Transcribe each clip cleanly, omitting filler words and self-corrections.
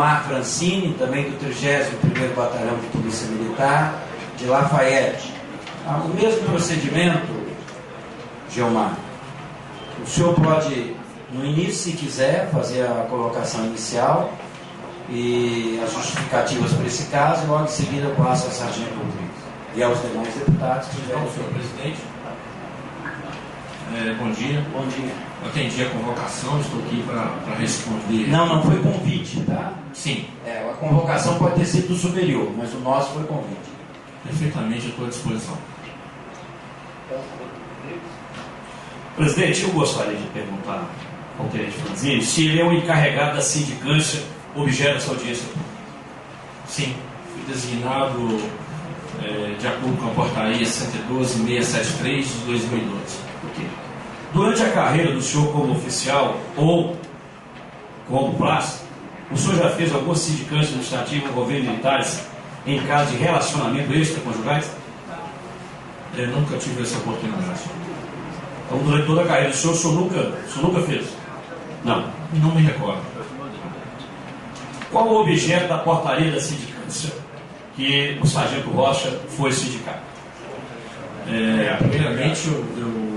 Gilmar Francini, também do 31º Batalhão de Polícia Militar, de Lafayette. O mesmo procedimento, Gilmar. O senhor pode, no início, se quiser, fazer a colocação inicial e as justificativas para esse caso, e logo em seguida eu passo ao Sargento Rodrigues e aos demais deputados que tiverem. Senhor presidente, bom dia. Bom dia. Eu atendi a convocação, estou aqui para responder. Não foi convite, tá? Sim. A convocação pode ter sido do superior, mas o nosso foi convite. Perfeitamente, eu estou à disposição. Presidente, eu gostaria de perguntar ao tenente Franzini se ele é o encarregado da sindicância objeto dessa audiência pública. Sim, fui designado de acordo com a portaria 112.673 de 2012. Okay. Durante a carreira do senhor como oficial ou como praça, o senhor já fez alguma sindicância administrativa envolvendo militares em caso de relacionamento extraconjugais? Eu nunca tive essa oportunidade. Então, durante toda a carreira do senhor, o senhor nunca fez? Não. Não me recordo. Qual o objeto da portaria da sindicância que o sargento Rocha foi sindicado? Primeiramente, eu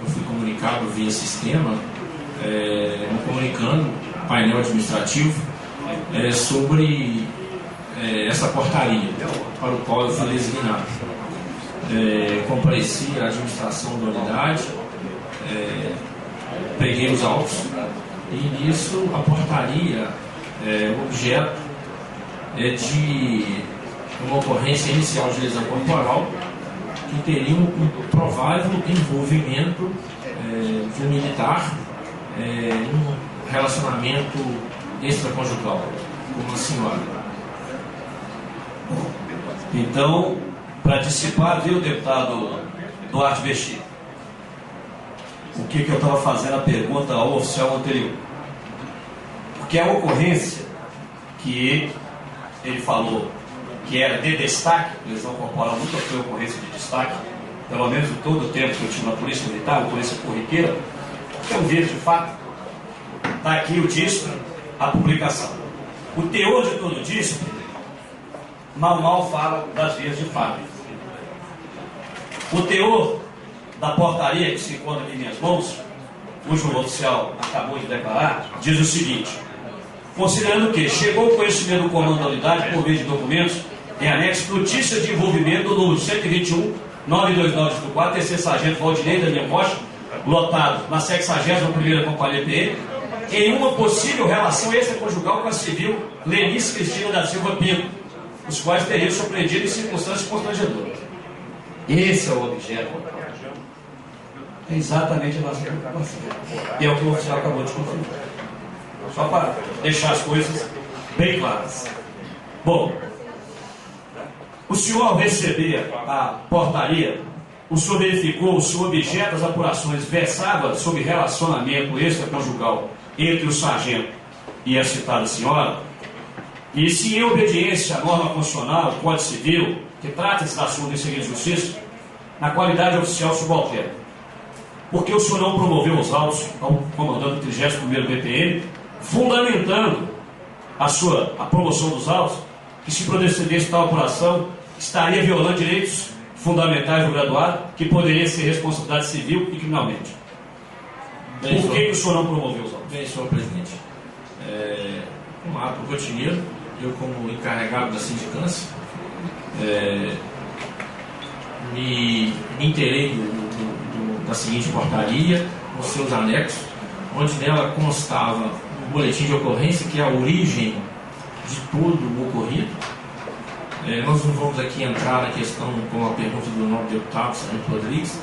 fui comunicado via sistema, me comunicando ao painel administrativo sobre essa portaria para o qual eu fui designado. Compareci à administração da unidade, peguei os autos e nisso a portaria, o objeto de uma ocorrência inicial de lesão corporal que teria um provável envolvimento de um militar em um relacionamento extraconjugal com uma senhora. Então, para dissipar, viu, deputado Duarte Bexiga, o que eu estava fazendo a pergunta ao oficial anterior? Porque a ocorrência que ele falou que era de destaque, lesão corporal nunca foi ocorrência de destaque, pelo menos em todo o tempo que eu tive na Polícia Militar, uma polícia corriqueira, que é um vírus de fato. Está aqui o disco, a publicação. O teor de todo o disco, mal fala das vias de fato. O teor da portaria que se encontra aqui em minhas mãos, cujo oficial acabou de declarar, diz o seguinte: considerando que chegou ao conhecimento do comando da unidade, por meio de documentos, em anexo, notícia de envolvimento do número 121-929-4, terceiro sargento Valdinei Daniel Rocha, lotado na 61ª Companhia PM, em uma possível relação extraconjugal com a civil Lenice Cristina da Silva Pinto, os quais teriam surpreendido em circunstâncias constrangedoras. Esse é o objeto. É exatamente a nossa preocupação. E é o que o oficial acabou de confirmar. Só para deixar as coisas bem claras. Bom, o senhor, ao receber a portaria, o senhor verificou se o objeto das apurações versava sobre relacionamento extraconjugal entre o sargento e a citada senhora, e se em obediência à norma constitucional, Código Civil, que trata-se da assunto em seguida de justiça, na qualidade de oficial subalterno, porque o senhor não promoveu os autos ao comandante do 31º BPM, fundamentando a promoção dos autos, que se procedesse tal apuração, estaria violando direitos fundamentais do graduado, que poderia ser responsabilidade civil e criminalmente. Por que o senhor não promoveu os autos? Bem, senhor presidente, um ato rotineiro, eu como encarregado da sindicância, me inteirei da seguinte portaria, com seus anexos, onde nela constava um boletim de ocorrência, que é a origem de tudo o ocorrido. Nós não vamos aqui entrar na questão com a pergunta do nobre deputado, Sargento Rodrigues.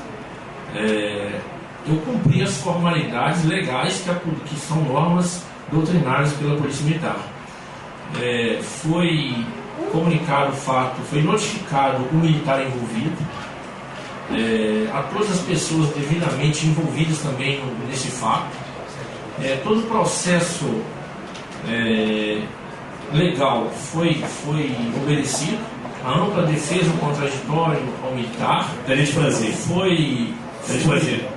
Eu cumpri as formalidades legais que são normas doutrinárias pela Polícia Militar. Foi comunicado o fato, foi notificado o militar envolvido, a todas as pessoas devidamente envolvidas também nesse fato. Todo o processo legal foi obedecido, a ampla defesa do contraditório ao militar. Tenente Franzini. Foi. Tenente Franzini.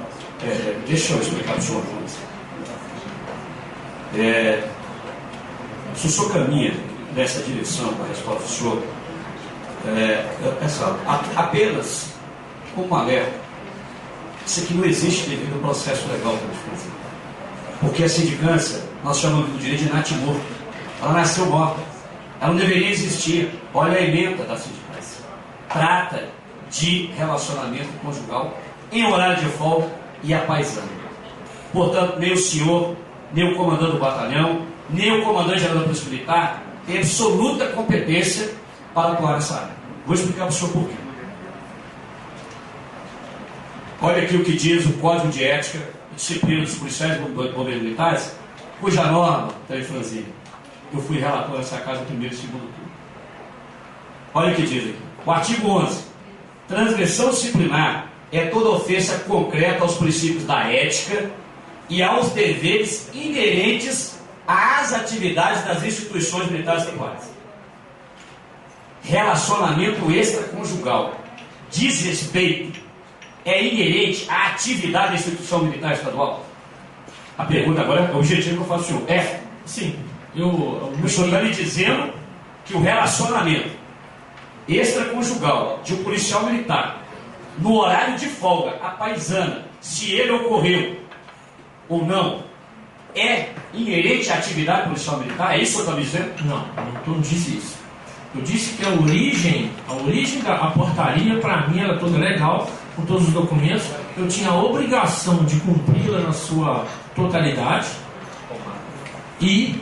Deixa eu explicar para o senhor. se o senhor caminha nessa direção com a resposta do senhor, apenas como um alerta, isso aqui não existe devido ao processo legal que eles fazem. Porque a sindicância, nós chamamos do direito de natimorto. Ela nasceu morta. Ela não deveria existir. Olha a emenda da sindicância. Trata de relacionamento conjugal em horário de folga e a paisana. Portanto, nem o senhor, nem o comandante do batalhão, nem o comandante geral da Polícia Militar tem absoluta competência para atuar nessa área. Vou explicar para o senhor por quê. Olha aqui o que diz o Código de Ética e Disciplina dos Policiais e Bombeiros Militares, cuja norma está em franzina. Eu fui relator nessa casa no primeiro e segundo turno. Olha o que diz aqui. O artigo 11. Transgressão disciplinar é toda ofensa concreta aos princípios da ética e aos deveres inerentes às atividades das instituições militares estaduais. Relacionamento extraconjugal, desrespeito, é inerente à atividade da instituição militar estadual? A pergunta agora, o objetivo que eu faço, senhor, é? Sim. O senhor está me dizendo que o relacionamento extraconjugal de um policial militar, no horário de folga, a paisana, se ele ocorreu ou não, é inerente à atividade policial militar? É isso que o senhor está me dizendo? Não disse isso. Eu disse que a origem da portaria, para mim, era toda legal, com todos os documentos. Eu tinha a obrigação de cumpri-la na sua totalidade. E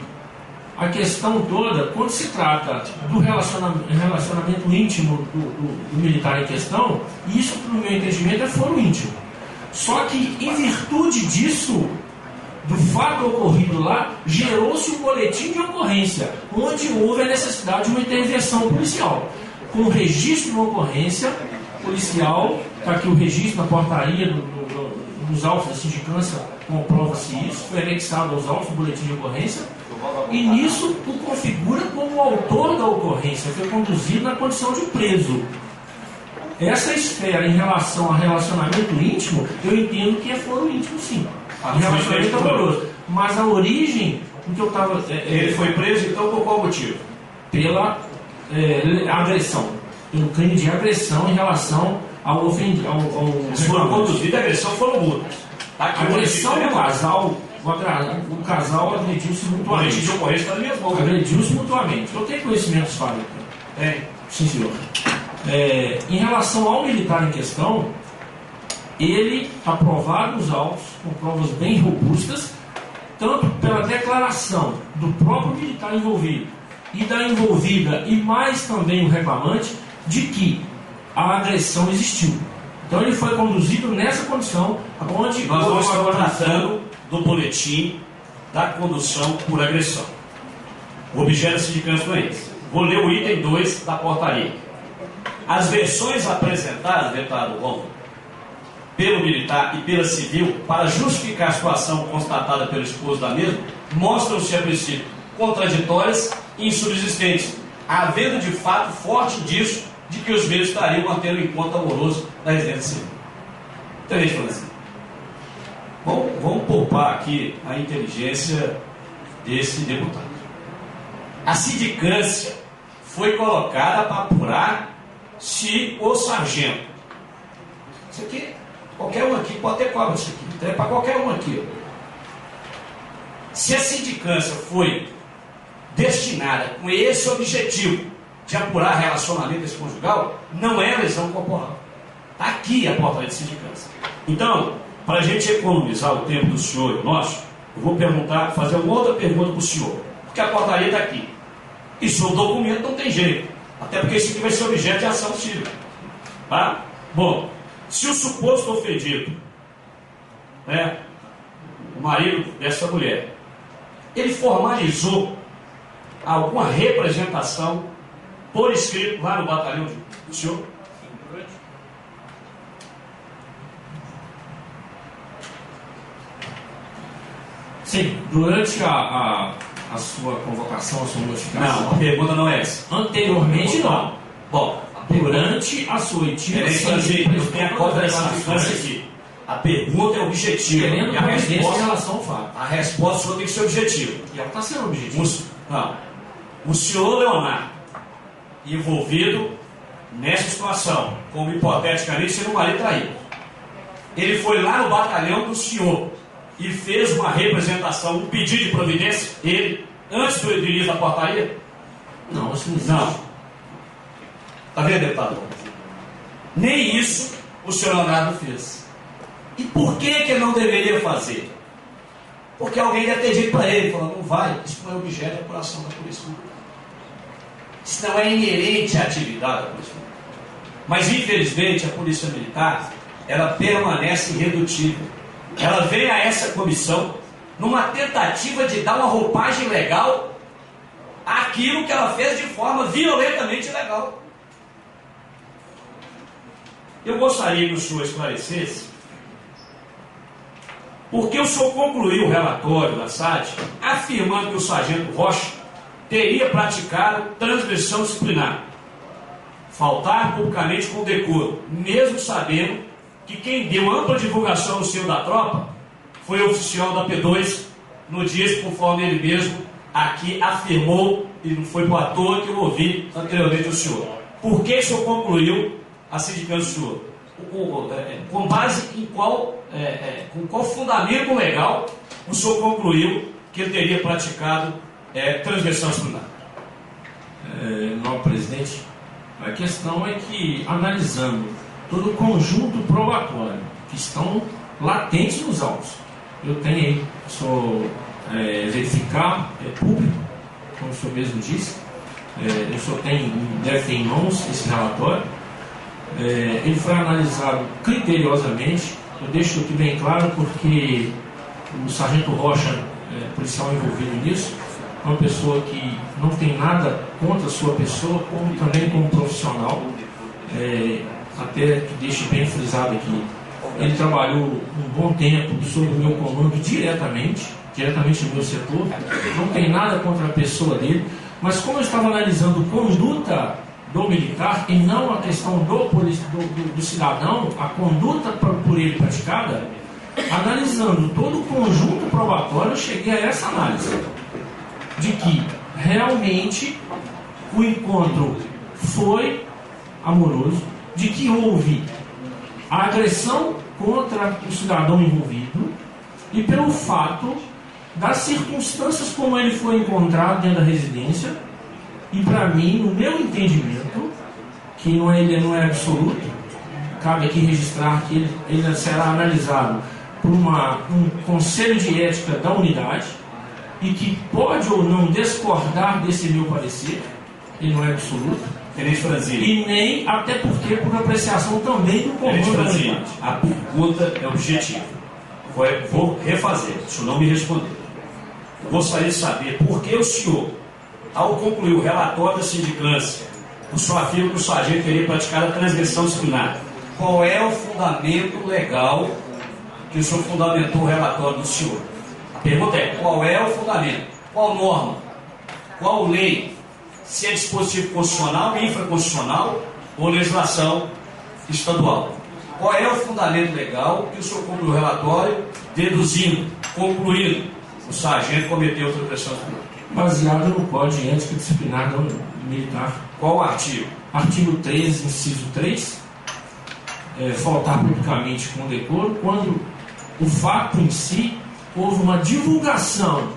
a questão toda, quando se trata do relacionamento íntimo do militar em questão, isso, no meu entendimento, é foro íntimo. Só que, em virtude disso, do fato ocorrido lá, gerou-se um boletim de ocorrência, onde houve a necessidade de uma intervenção policial. Com registro de uma ocorrência policial, está aqui o registro na portaria dos autos da sindicância, comprova-se isso, foi anexado aos autos do boletim de ocorrência, e nisso o configura como o autor da ocorrência, foi conduzido na condição de preso. Essa esfera em relação a relacionamento íntimo, eu entendo que é foro íntimo, sim. Relacionamento amoroso. Mas a origem do que eu estava... Ele foi preso, então, por qual motivo? Pela agressão. Pelo crime de agressão em relação ao ofendido. Se for conduzido, a agressão foram multas. A agressão do casal, o casal agrediu-se mutuamente. De ocorrência está na minha mão. Agrediu-se mutuamente. Eu tenho conhecimentos, Fábio. Sim, senhor. Em relação ao militar em questão, ele aprovado os autos com provas bem robustas, tanto pela declaração do próprio militar envolvido e da envolvida, e mais também o reclamante, de que a agressão existiu. Então ele foi conduzido nessa condição, onde nós vamos estar tratando do boletim da condução por agressão. O objeto da sindicância não é esse. Vou ler o item 2 da portaria. As versões apresentadas, deputado Ron, pelo militar e pela civil, para justificar a situação constatada pelo esposo da mesma, mostram-se a princípio contraditórias e insubsistentes, havendo de fato forte indício de que os mesmos estariam mantendo o encontro amoroso da residência civil. Então a gente fala assim, vamos poupar aqui a inteligência desse deputado. A sindicância foi colocada para apurar se o sargento, isso aqui, qualquer um aqui pode ter cobra disso aqui, então é para qualquer um aqui, ó. Se a sindicância foi destinada com esse objetivo de apurar relacionamento extraconjugal, não é lesão corporal. Está aqui a portaria de sindicância. Então, para a gente economizar o tempo do senhor e o nosso, eu vou fazer uma outra pergunta para o senhor, porque a portaria está aqui. E se o documento não tem jeito, até porque isso aqui vai ser objeto de ação civil. Tá? Bom, se o suposto ofendido, o marido dessa mulher, ele formalizou alguma representação por escrito lá no batalhão do senhor? Sim, durante a sua convocação, a sua notificação. Não, a pergunta não é essa. Anteriormente, não. Bom, durante a sua oitiva, eu tenho a cópia da sindicância aqui. A pergunta é objetiva. Querendo e a resposta em relação ao fato. A resposta só tem que ser objetiva. E ela está sendo objetiva. Não. O senhor Leonardo, envolvido nessa situação, como hipoteticamente sendo um marido traído, ele foi lá no batalhão do senhor e fez uma representação, um pedido de providência, ele, antes do início da portaria? Não, isso não existe. Não. Está vendo, deputado? Nem isso o senhor Leonardo fez. E por que ele não deveria fazer? Porque alguém deve ter dito para ele, falando, não vai, isso não é objeto de apuração da Polícia Militar. Isso não é inerente à atividade da Polícia Militar. Mas, infelizmente, a Polícia Militar, ela permanece irredutível. Ela vem a essa comissão numa tentativa de dar uma roupagem legal àquilo que ela fez de forma violentamente ilegal. Eu gostaria que o senhor esclarecesse porque o senhor concluiu o relatório da SAD afirmando que o sargento Rocha teria praticado transgressão disciplinar, faltar publicamente com decoro, mesmo sabendo que quem deu ampla divulgação no seio da tropa foi o oficial da P2 no dia, conforme ele mesmo aqui afirmou, e não foi por à toa que eu ouvi anteriormente o senhor. Por que o senhor concluiu a sindicância do senhor? Com base em com qual fundamento legal o senhor concluiu que ele teria praticado transgressão disciplinar? Nobre presidente, a questão é que, analisando todo o conjunto probatório que estão latentes nos autos, eu tenho aí, sou verificar, público, como o senhor mesmo disse, eu só deve ter em mãos esse relatório. Ele foi analisado criteriosamente, eu deixo aqui bem claro porque o sargento Rocha, policial envolvido nisso, é uma pessoa que não tem nada contra a sua pessoa, como também como profissional, até que deixe bem frisado aqui, ele trabalhou um bom tempo sob o meu comando diretamente no meu setor, não tem nada contra a pessoa dele, mas como eu estava analisando conduta do militar e não a questão do cidadão, a conduta por ele praticada, analisando todo o conjunto probatório, eu cheguei a essa análise de que realmente o encontro foi amoroso, de que houve a agressão contra o cidadão envolvido e pelo fato das circunstâncias como ele foi encontrado dentro da residência. E para mim, no meu entendimento, que ele não é absoluto, cabe aqui registrar que ele será analisado por um conselho de ética da unidade e que pode ou não discordar desse meu parecer, ele não é absoluto, e nem, até porque, por apreciação também do comando da unidade. A pergunta é objetiva. Vou refazer, o senhor não me respondeu. Eu gostaria de saber por que o senhor, ao concluir o relatório da sindicância, o senhor afirma que o sargento teria praticado a transgressão disciplinar. Qual é o fundamento legal que o senhor fundamentou o relatório do senhor? A pergunta é, qual é o fundamento? Qual norma? Qual lei? Se é dispositivo constitucional, infraconstitucional ou legislação estadual? Qual é o fundamento legal que o senhor concluiu o relatório, deduzindo, concluindo, o sargento cometeu transgressão disciplinar? Baseado no Código de Ética Disciplinar Militar. Qual o artigo? Artigo 13, inciso 3, faltar publicamente com decoro, quando o fato em si, houve uma divulgação,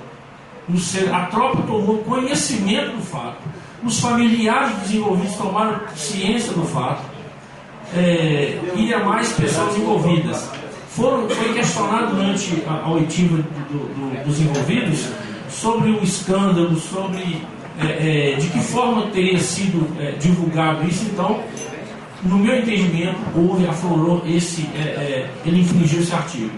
a tropa tomou conhecimento do fato, os familiares dos envolvidos tomaram ciência do fato, e demais pessoas envolvidas. Foi questionado durante a oitiva dos envolvidos sobre o escândalo, sobre de que forma teria sido divulgado isso. Então, no meu entendimento, aflorou ele infringiu esse artigo.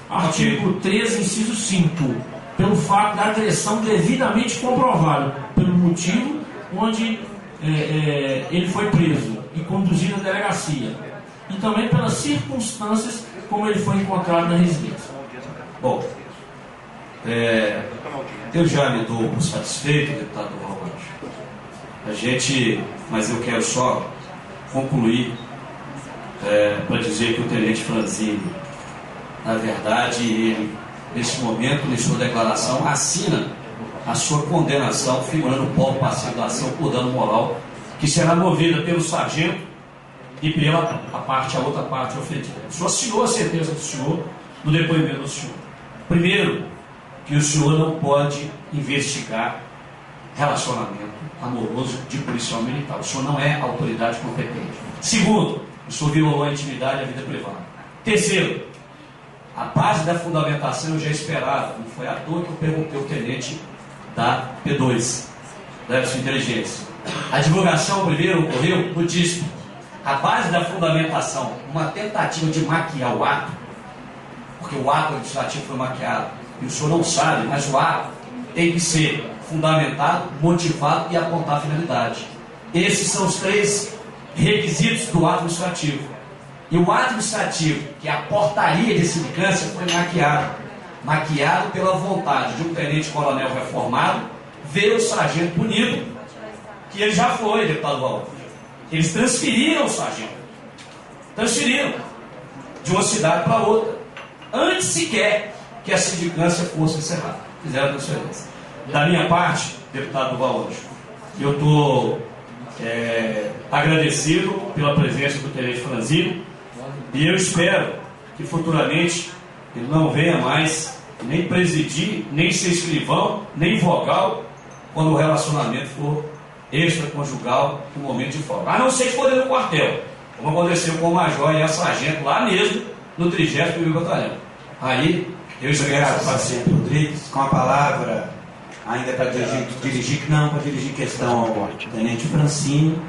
Artigo 13, inciso 5, pelo fato da agressão devidamente comprovada, pelo motivo onde ele foi preso e conduzido à delegacia, e também pelas circunstâncias como ele foi encontrado na residência. Bom, eu já me dou por satisfeito, deputado Robert. Mas eu quero só concluir para dizer que o tenente Franzini, na verdade, ele, nesse momento, em sua declaração, assina a sua condenação, figurando o polo passivo da ação por dano moral, que será movida pelo sargento e pela a outra parte ofendida. O senhor assinou a sentença do senhor no depoimento do senhor. Primeiro, que o senhor não pode investigar relacionamento amoroso de policial militar. O senhor não é autoridade competente. Segundo, o senhor violou a intimidade e a vida privada. Terceiro, a base da fundamentação eu já esperava. Não foi à toa que eu perguntei ao tenente da P2, da sua inteligência. A divulgação primeiro ocorreu no DISP. A base da fundamentação, uma tentativa de maquiar o ato, porque o ato legislativo foi maquiado, e o senhor não sabe, mas o ato tem que ser fundamentado, motivado e apontar a finalidade. Esses são os 3 requisitos do ato administrativo. E o ato administrativo, que é a portaria de sindicância, foi maquiado pela vontade de um tenente-coronel reformado ver o sargento punido, que ele já foi, deputado Valdir. Eles transferiram o sargento. Transferiram de uma cidade para outra, antes sequer que a sindicância fosse encerrada. Fizeram a transferência. Da minha parte, deputado Valdir, eu estou agradecido pela presença do tenente Franzino e eu espero que futuramente ele não venha mais nem presidir, nem ser escrivão, nem vogal, quando o relacionamento for extraconjugal no momento de folga. A não ser que for dentro do quartel, como aconteceu com o major e a sargento lá mesmo, no 30º Batalhão. Aí, eu espero... Obrigado, sargento Rodrigues. Com a palavra, ainda para dirigir questão ao tenente Francino.